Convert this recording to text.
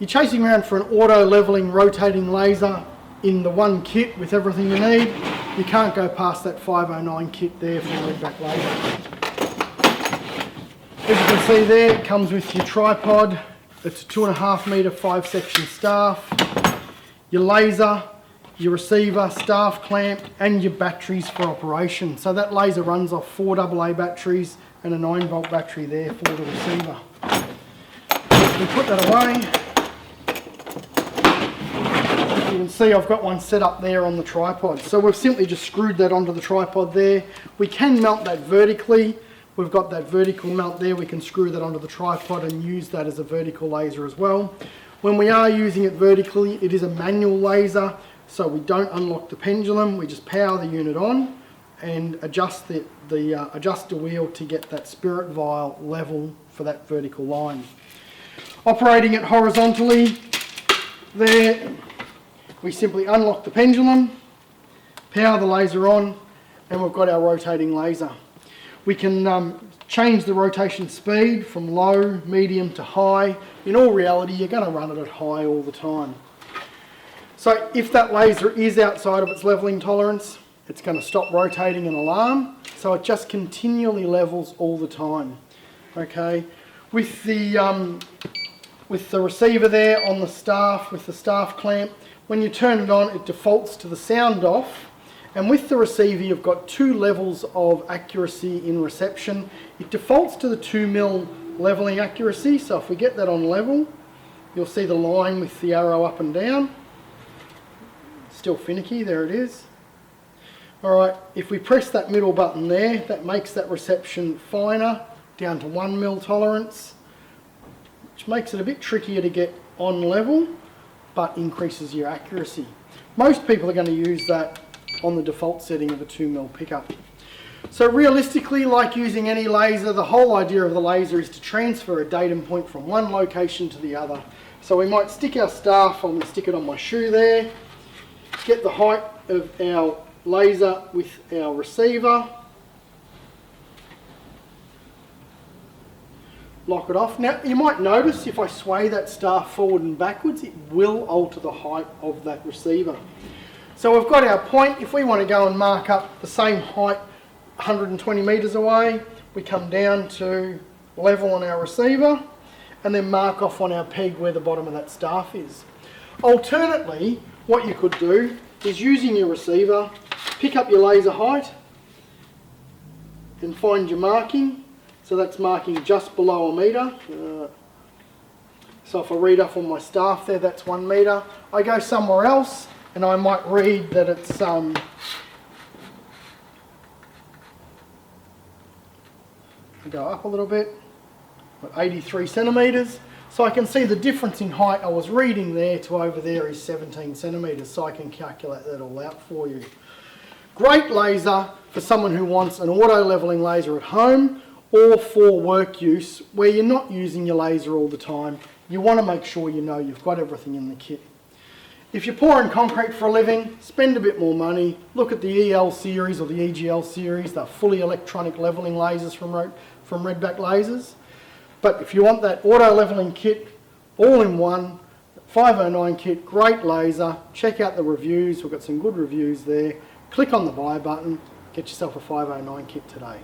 you're chasing around for an auto leveling rotating laser in the one kit with everything you need, you can't go past that 509 kit there for the RedBack laser. As you can see there, it comes with your tripod. It's a 2.5 metre 5-section staff, your laser, your receiver, staff clamp, and your batteries for operation. So that laser runs off 4 AA batteries and a 9-volt battery there for the receiver. We put that away. You can see I've got one set up there on the tripod. So we've simply just screwed that onto the tripod there. We can mount that vertically. We've got that vertical mount there. We can screw that onto the tripod and use that as a vertical laser as well. When we are using it vertically, it is a manual laser, so we don't unlock the pendulum. We just power the unit on and adjust the adjuster wheel to get that spirit vial level for that vertical line. Operating it horizontally there, we simply unlock the pendulum, power the laser on, and we've got our rotating laser. We can change the rotation speed from low, medium to high. In all reality, you're going to run it at high all the time. So if that laser is outside of its leveling tolerance, it's going to stop rotating and alarm. So it just continually levels all the time. Okay, with the receiver there on the staff, with the staff clamp, when you turn it on, it defaults to the sound off. And with the receiver, you've got 2 levels of accuracy in reception. It defaults to the 2mm leveling accuracy. So if we get that on level, you'll see the line with the arrow up and down. Still finicky, there it is. All right, if we press that middle button there, that makes that reception finer, down to 1mm tolerance, which makes it a bit trickier to get on level, but increases your accuracy. Most people are going to use that on the default setting of a 2mm pickup. So realistically, like using any laser, the whole idea of the laser is to transfer a datum point from one location to the other. So we might stick our staff, I'm going to stick it on my shoe there, get the height of our laser with our receiver, lock it off. Now you might notice if I sway that staff forward and backwards, it will alter the height of that receiver. So we've got our point. If we want to go and mark up the same height 120 metres away, we come down to level on our receiver and then mark off on our peg where the bottom of that staff is. Alternately, what you could do is using your receiver, pick up your laser height and find your marking. So that's marking just below 1 metre. So if I read up on my staff there, that's 1 metre. I go somewhere else and I might read that it's I go up a little bit, 83 centimetres. So I can see the difference in height I was reading there to over there is 17 centimetres, so I can calculate that all out for you. Great laser for someone who wants an auto leveling laser at home or for work use where you're not using your laser all the time. You want to make sure you know you've got everything in the kit. If you're pouring concrete for a living, spend a bit more money. Look at the EL series or the EGL series. They're fully electronic leveling lasers from RedBack lasers. But if you want that auto leveling kit, all in one, 509 kit, great laser, check out the reviews. We've got some good reviews there. Click on the buy button, get yourself a 509 kit today.